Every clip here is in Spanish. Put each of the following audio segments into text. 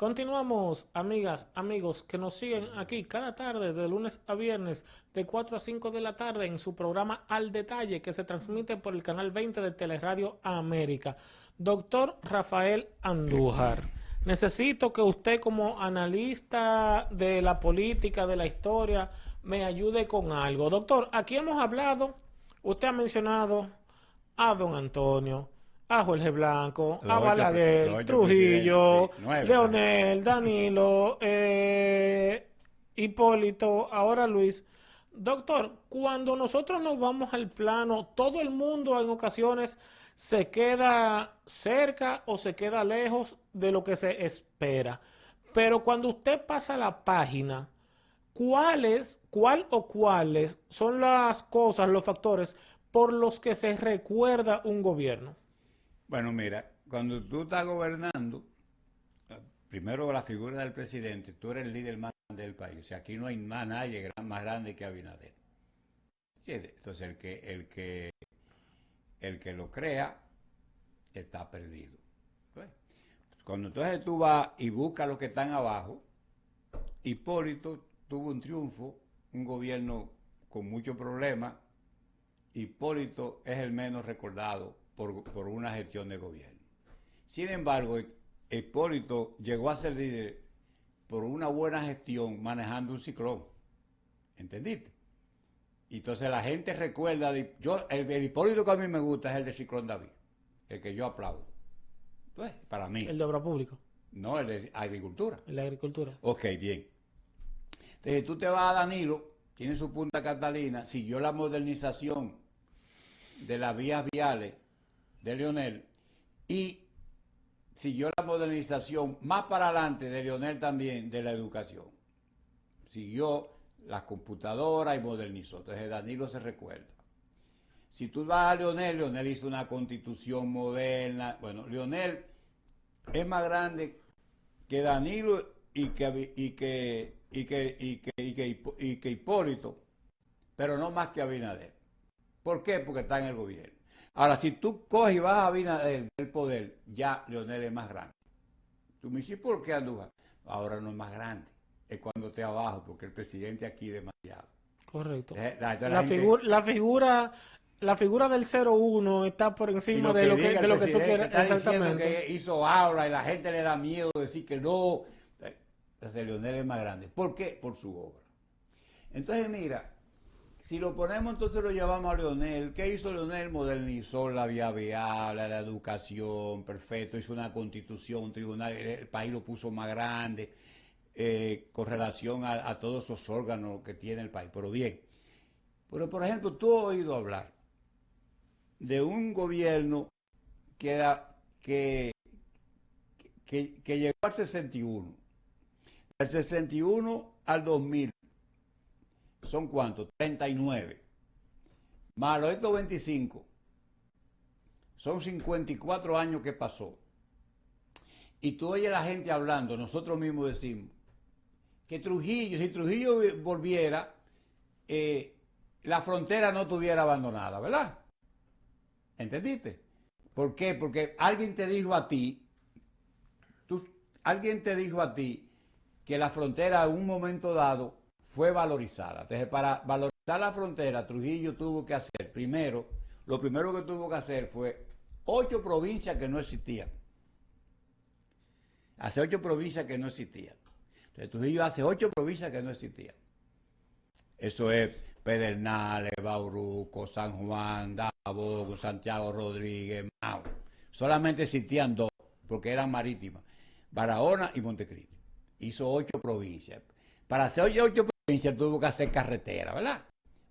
Continuamos, amigas, amigos, que nos siguen aquí cada tarde, de lunes a viernes, de 4 a 5 de la tarde, en su programa Al Detalle, que se transmite por el canal 20 de Teleradio América. Doctor Rafael Andújar, necesito que usted, como analista de la política, de la historia, me ayude con algo. Doctor, aquí hemos hablado, usted ha mencionado a don Antonio, a Jorge Blanco, a Los Balaguer, ocho presidentes, Trujillo, sí, nueve casi. Leonel, Danilo, Hipólito, ahora Luis. Doctor, cuando nosotros nos vamos al plano, todo el mundo en ocasiones se queda cerca o se queda lejos de lo que se espera. Pero cuando usted pasa la página, ¿cuáles son las cosas, los factores por los que se recuerda un gobierno? Bueno, mira, cuando tú estás gobernando, primero la figura del presidente, tú eres el líder más grande del país. O sea, aquí no hay más nadie más grande que Abinader. Entonces, el que lo crea está perdido. Pues, cuando entonces tú vas y buscas los que están abajo, Hipólito tuvo un triunfo, un gobierno con muchos problemas. Hipólito es el menos recordado por una gestión de gobierno. Sin embargo, Hipólito llegó a ser líder por una buena gestión manejando un ciclón. ¿Entendiste? Y entonces la gente recuerda, el Hipólito que a mí me gusta es el de Ciclón David, el que yo aplaudo. Pues, para mí. El de obra pública, No, el de agricultura. el de agricultura. Ok, bien. Entonces tú te vas a Danilo, tiene su Punta Catalina, siguió la modernización de las vías viales de Leonel y siguió la modernización más para adelante de Leonel también de la educación. Siguió las computadoras y modernizó. Entonces Danilo se recuerda. Si tú vas a Leonel, Leonel hizo una constitución moderna. Bueno, Leonel es más grande que Danilo y que Hipólito, pero no más que Abinader. ¿Por qué? Porque está en el gobierno. Ahora, si tú coges y vas a Abinader del poder, ya Leonel es más grande. Tú me dices, ¿por qué Andújar? Ahora no es más grande. Es cuando esté abajo, porque el presidente aquí es demasiado. Correcto. La gente, La figura del 01 está por y encima lo que diga de el lo que tú presidente quieras. está diciendo Exactamente. que hizo aula y la gente le da miedo decir que no. Entonces Leonel es más grande. ¿Por qué? Por su obra. Entonces, mira, si lo ponemos, entonces lo llevamos a Leonel. ¿Qué hizo Leonel? Modernizó la vía vial, la educación, perfecto. Hizo una constitución, un tribunal, el país lo puso más grande con relación a todos esos órganos que tiene el país. Pero bien, pero por ejemplo, tú has oído hablar de un gobierno que, era, que llegó al 61. Del 61 al 2000. ¿Son cuántos? 39. Más los estos 25. Son 54 años que pasó. Y tú oyes a la gente hablando, nosotros mismos decimos, que Trujillo, si Trujillo volviera, la frontera no estuviera abandonada, ¿verdad? ¿Entendiste? ¿Por qué? Porque alguien te dijo a ti, alguien te dijo a ti que la frontera en un momento dado fue valorizada. Entonces, para valorizar la frontera, Trujillo tuvo que hacer, primero, lo primero que tuvo que hacer fue 8 provincias que no existían. Hace 8 provincias que no existían. Entonces, Trujillo hace 8 provincias que no existían. Eso es Pedernales, Bauruco, San Juan, Dajabón, Santiago Rodríguez, Mao. Solamente existían 2, porque eran marítimas, Barahona y Montecristi. Hizo 8 provincias. Para hacer 8 provincias tuvo que hacer carretera, ¿verdad?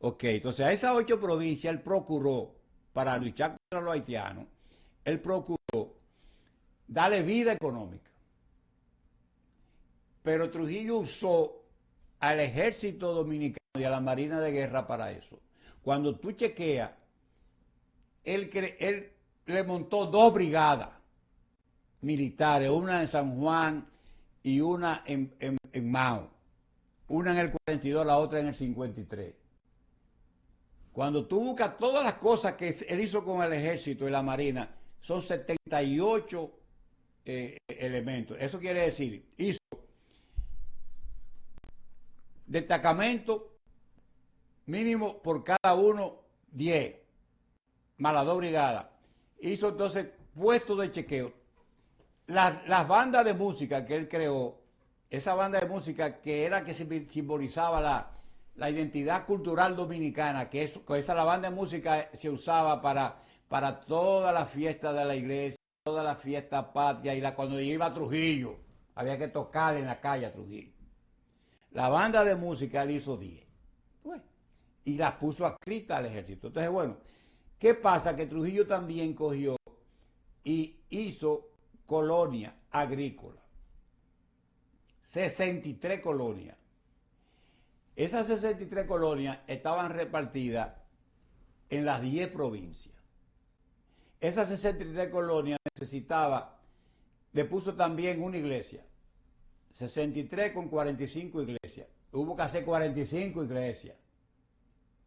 Ok, entonces a esas 8 provincias él procuró, para luchar contra los haitianos, él procuró darle vida económica. Pero Trujillo usó al ejército dominicano y a la marina de guerra para eso. Cuando tú chequeas, él le montó 2 brigadas militares, una en San Juan y una en Mao. Una en el 42, la otra en el 53. Cuando tú buscas todas las cosas que él hizo con el ejército y la marina, son 78 elementos. Eso quiere decir, hizo destacamento mínimo por cada uno 10, más las 2 brigadas. Hizo entonces puestos de chequeo. Las bandas de música que él creó, esa banda de música que era que simbolizaba la identidad cultural dominicana, que esa la banda de música se usaba para todas las fiestas de la iglesia, todas las fiestas patrias, y cuando iba a Trujillo, había que tocar en la calle a Trujillo. La banda de música él hizo 10. Bueno, y las puso adscritas al ejército. Entonces, bueno, ¿qué pasa? Que Trujillo también cogió y hizo colonia agrícola. 63 colonias. Esas 63 colonias estaban repartidas en las 10 provincias. Esas 63 colonias le puso también una iglesia. 63 con 45 iglesias. Hubo que hacer 45 iglesias.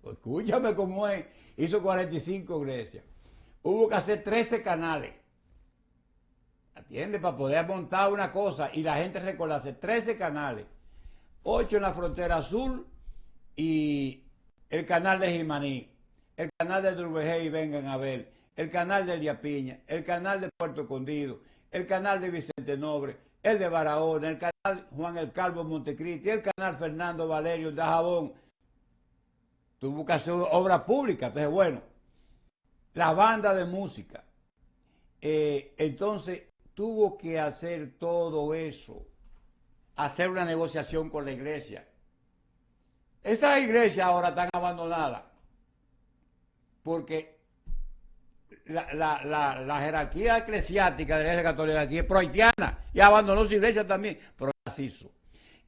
Escúchame cómo es. Hizo 45 iglesias. Hubo que hacer 13 canales. ¿Atiendes? Para poder montar una cosa y la gente recordarse. 13 canales. 8 en la frontera sur y el canal de Jimaní, el canal de Durvejé y Vengan a ver, el canal de Liapiña, el canal de Puerto Escondido, el canal de Vicente Nobre, el de Barahona, el canal Juan el Calvo Montecristi, el canal Fernando Valerio de Jabón. Tuvo que hacer obra pública. Entonces, bueno, la banda de música. Entonces, tuvo que hacer todo eso, hacer una negociación con la iglesia. Esas iglesias ahora están abandonadas porque la jerarquía eclesiástica de la Iglesia Católica aquí es prohaitiana y abandonó su iglesia también, pero las hizo.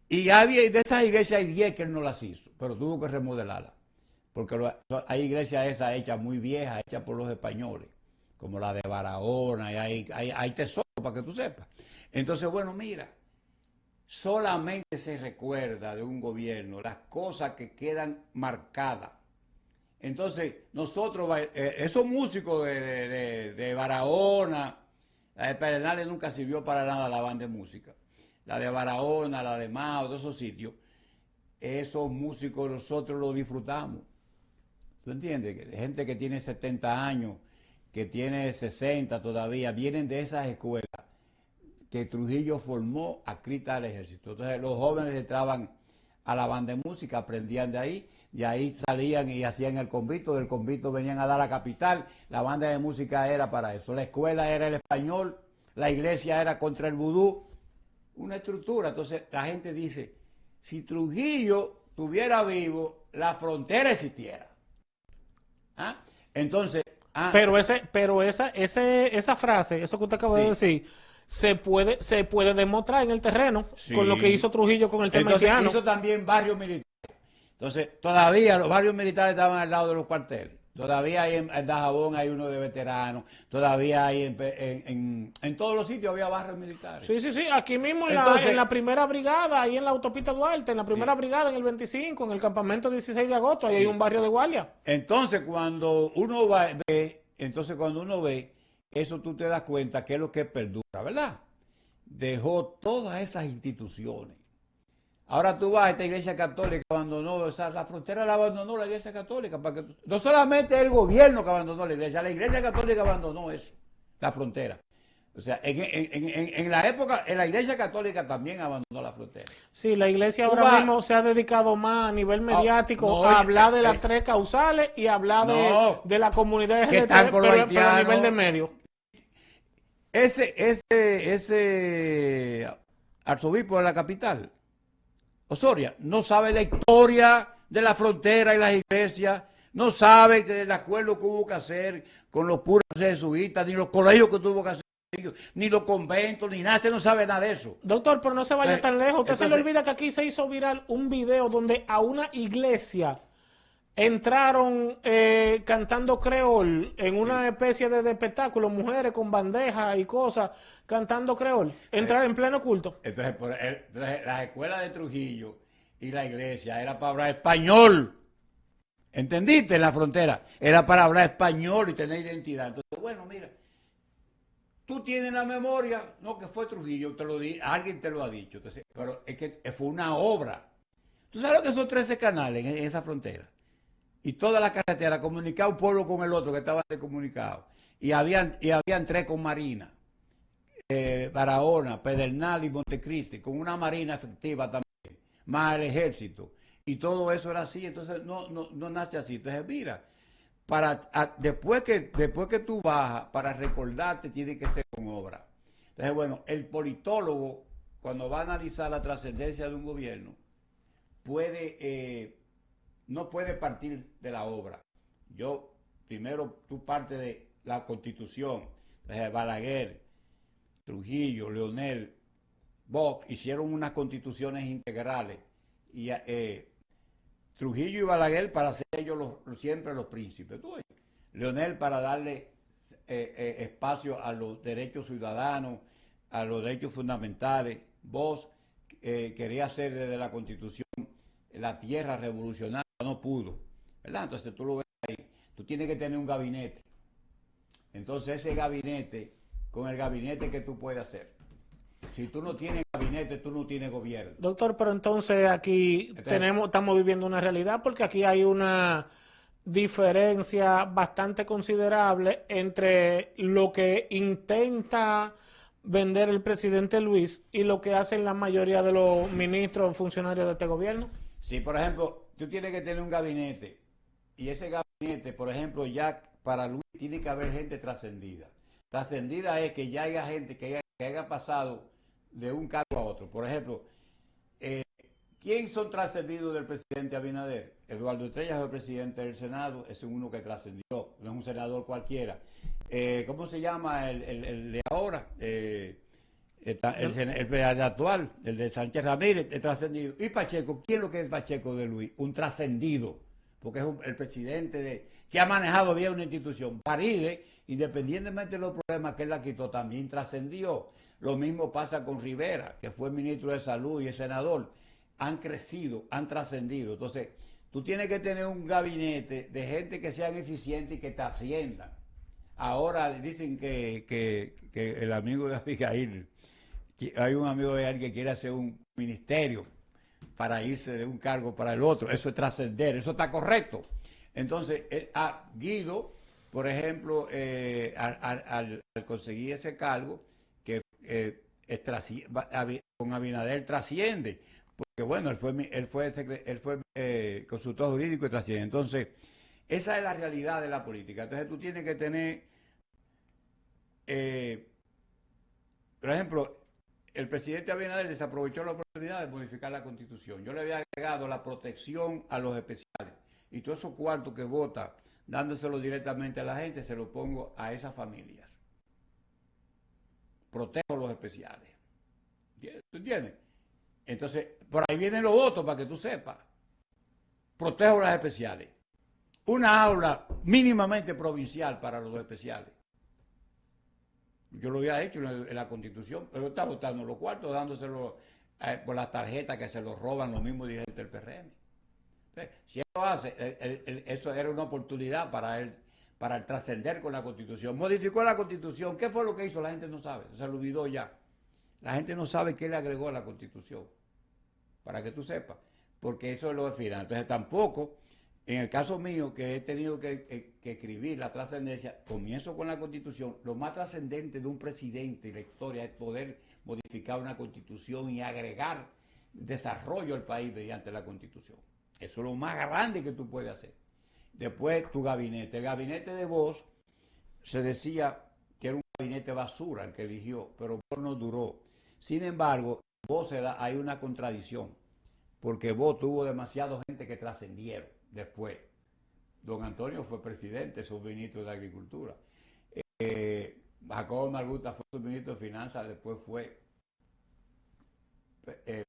Y de esas iglesias hay 10 que él no las hizo, pero tuvo que remodelarlas, porque hay iglesias esas hechas muy viejas, hechas por los españoles, como la de Barahona, y hay tesoros para que tú sepas. Entonces, bueno, mira, solamente se recuerda de un gobierno las cosas que quedan marcadas. Entonces, nosotros, esos músicos de Barahona, la de Pedernales nunca sirvió para nada la banda de música. La de Barahona, la de Mao, todos esos sitios, esos músicos nosotros los disfrutamos. ¿Tú entiendes? Gente que tiene 70 años, que tiene 60 todavía, vienen de esas escuelas que Trujillo formó adscritas al ejército. Entonces los jóvenes entraban a la banda de música, aprendían de ahí salían y hacían el convito, del convito venían a dar a la capital, la banda de música era para eso, la escuela era el español, la iglesia era contra el vudú, una estructura. Entonces la gente dice, si Trujillo estuviera vivo, la frontera existiera. ¿Ah? Entonces... Pero esa frase, eso que usted acaba de decir, se puede demostrar en el terreno, con lo que hizo Trujillo con el tema haitiano. Entonces hizo también barrios militares. Entonces, todavía los barrios militares estaban al lado de los cuarteles. Todavía hay en Dajabón hay uno de veteranos. Todavía hay en todos los sitios había barrios militares. Sí. Aquí mismo en la primera brigada, ahí en la autopista Duarte, en la primera brigada, en el 25, en el campamento 16 de agosto, ahí hay un barrio de guardia. Entonces, cuando uno ve, eso tú te das cuenta que es lo que perdura, ¿verdad? Dejó todas esas instituciones. Ahora tú vas a esta iglesia católica, abandonó, la frontera la abandonó la iglesia católica. No solamente el gobierno que abandonó la iglesia católica abandonó eso, la frontera. O sea, en la época, en la iglesia católica también abandonó la frontera. Sí, la iglesia ahora mismo se ha dedicado más a nivel mediático a hablar de las 3 causales y a hablar de la comunidad LGBT, pero a nivel de medio. Ese arzobispo de la capital, Osoria, no sabe la historia de la frontera y las iglesias, no sabe el acuerdo que hubo que hacer con los puros jesuitas, ni los colegios que tuvo que hacer, ni los conventos, ni nada, usted no sabe nada de eso. Doctor, pero no se vaya tan lejos, usted se le olvida que aquí se hizo viral un video donde a una iglesia entraron cantando creol en una especie de espectáculo, mujeres con bandejas y cosas cantando creol, entrar en pleno culto. Entonces, las escuelas de Trujillo y la iglesia era para hablar español, ¿entendiste? En la frontera era para hablar español y tener identidad. Entonces, bueno, mira, tú tienes la memoria, no, que fue Trujillo, te lo di, alguien te lo ha dicho. Entonces, pero es que fue una obra. ¿Tú sabes lo que son 13 canales en esa frontera? Y toda la carretera comunicaba un pueblo con el otro que estaban descomunicados. Y habían tres con marina. Barahona, Pedernal y Montecristi, con una marina efectiva también, más el ejército. Y todo eso era así, entonces no nace así. Entonces, mira, después que tú bajas, para recordarte tiene que ser con obra. Entonces, bueno, el politólogo, cuando va a analizar la trascendencia de un gobierno, no puede partir de la obra. Primero, tú partes de la Constitución. Entonces, Balaguer, Trujillo, Leonel, Bosch hicieron unas constituciones integrales. Y Trujillo y Balaguer para ser ellos siempre los príncipes. ¿Tú oyes? Leonel para darle espacio a los derechos ciudadanos, a los derechos fundamentales. Bosch quería hacer desde la Constitución la tierra revolucionaria, no pudo, ¿verdad? Entonces tú lo ves ahí. Tú tienes que tener un gabinete. Entonces ese gabinete, con el gabinete que tú puedes hacer. Si tú no tienes gabinete, tú no tienes gobierno. Doctor, pero entonces aquí estamos viviendo una realidad porque aquí hay una diferencia bastante considerable entre lo que intenta vender el presidente Luis y lo que hacen la mayoría de los ministros o funcionarios de este gobierno. Si, por ejemplo, tú tienes que tener un gabinete y ese gabinete, por ejemplo, ya para Luis tiene que haber gente trascendida. Trascendida es que ya haya gente que haya pasado de un cargo a otro. Por ejemplo, ¿quién son trascendidos del presidente Abinader? Eduardo Estrella es el presidente del Senado, es uno que trascendió, no es un senador cualquiera. ¿Cómo se llama el de ahora? El actual, el de Sánchez Ramírez, el trascendido. ¿Y Pacheco? ¿Quién es lo que es Pacheco de Luis? Un trascendido, porque es el presidente que ha manejado bien una institución. Paride, independientemente de los problemas que él la quitó, también trascendió. Lo mismo pasa con Rivera, que fue ministro de Salud y es senador. Han crecido, han trascendido. Entonces, tú tienes que tener un gabinete de gente que sean eficientes y que te asciendan. Ahora dicen que el amigo de Abigail, hay un amigo de él que quiere hacer un ministerio para irse de un cargo para el otro. Eso es trascender, eso está correcto. Entonces, Guido, por ejemplo, al conseguir ese cargo, que con Abinader trasciende, porque bueno, él fue consultor jurídico y trasciende. Entonces, esa es la realidad de la política. Entonces, tú tienes que tener, por ejemplo, el presidente Abinader desaprovechó la oportunidad de modificar la Constitución. Yo le había agregado la protección a los especiales. Y todos esos cuartos que vota, dándoselo directamente a la gente, se lo pongo a esas familias. Protejo a los especiales. ¿Tú entiendes? Entonces, por ahí vienen los votos para que tú sepas. Protejo a las especiales. Una aula mínimamente provincial para los especiales. Yo lo había hecho en la Constitución, pero está votando los cuartos, dándoselo por las tarjetas que se los roban los mismos dirigentes del PRM. Entonces, si él lo hace, eso era una oportunidad para él, para el trascender con la Constitución. Modificó la Constitución. ¿Qué fue lo que hizo? La gente no sabe, se lo olvidó ya. La gente no sabe qué le agregó a la Constitución, para que tú sepas, porque eso es lo de final. Entonces tampoco, en el caso mío, que he tenido que escribir la trascendencia, comienzo con la Constitución. Lo más trascendente de un presidente y la historia es poder modificar una Constitución y agregar desarrollo al país mediante la Constitución. Eso es lo más grande que tú puedes hacer. Después, tu gabinete. El gabinete de Bosch se decía que era un gabinete basura el que eligió, pero Bosch no duró. Sin embargo, hay una contradicción, porque Bosch tuvo demasiada gente que trascendieron después. Don Antonio fue presidente, subministro de Agricultura. Jacobo Marguta fue subministro de Finanzas, después fue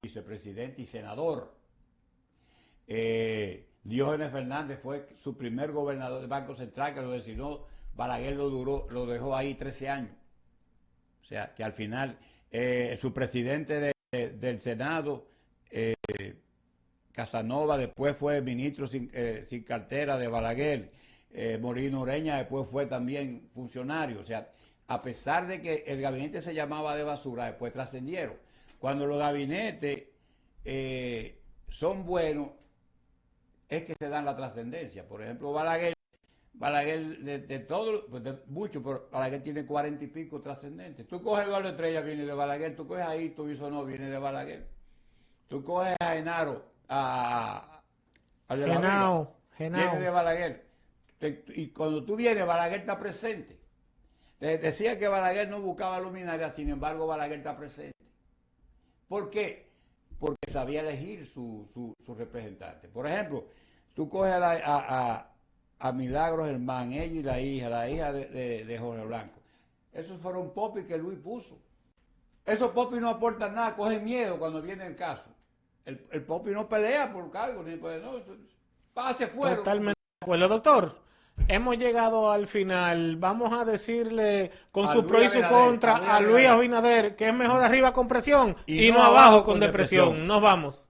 vicepresidente y senador. Diógenes Fernández fue su primer gobernador del Banco Central, que lo designó. Balaguer lo dejó ahí 13 años. O sea, que al final su presidente del Senado, Casanova, después fue ministro sin cartera de Balaguer. Molino Ureña después fue también funcionario. O sea, a pesar de que el gabinete se llamaba de basura, después trascendieron. Cuando los gabinetes son buenos, es que se dan la trascendencia. Por ejemplo, Balaguer de todo, pues de mucho, pero Balaguer tiene 40 y pico trascendentes. Tú coges Eduardo Estrella, viene de Balaguer. Tú coges a Hito Bisonó, viene de Balaguer. Tú coges a Genaro, al de La Vega, viene de Balaguer. Y cuando tú vienes, Balaguer está presente. Te decía que Balaguer no buscaba luminaria, sin embargo, Balaguer está presente. ¿Por qué? Porque sabía elegir su representante. Por ejemplo, tú coges a Milagros Germán, ella y la hija de Jorge Blanco. Esos fueron popis que Luis puso. Esos popis no aportan nada, cogen miedo cuando viene el caso. El popi no pelea por cargo, ni por no, se fueron. Totalmente de acuerdo, doctor. Hemos llegado al final. Vamos a decirle con su pro y su contra a Luis Abinader que es mejor arriba con presión y no abajo con depresión. Nos vamos.